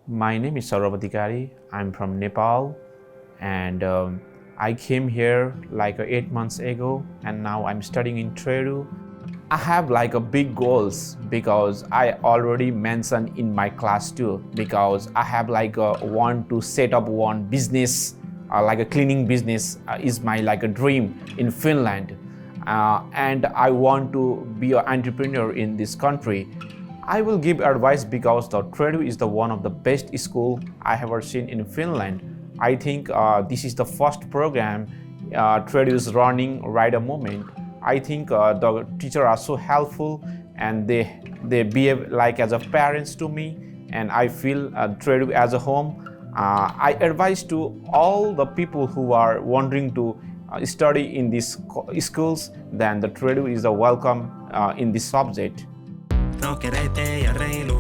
My name is Saurabh. I'm from Nepal, and I came here like 8 months ago, and now I'm studying in Tredu. I have like a big goals because I already mentioned in my class too. Because I have like want to set up one business, like a cleaning business, is my like a dream in Finland, and I want to be an entrepreneur in this country. I will give advice because the Tredu is the one of the best school I have ever seen in Finland. I think this is the first program Tredu is running right a moment. I think the teachers are so helpful and they behave like as a parents to me, and I feel Tredu as a home. I advise to all the people who are wondering to study in these schools, then the Tredu is a welcome in this subject. Rohkereita ja reilu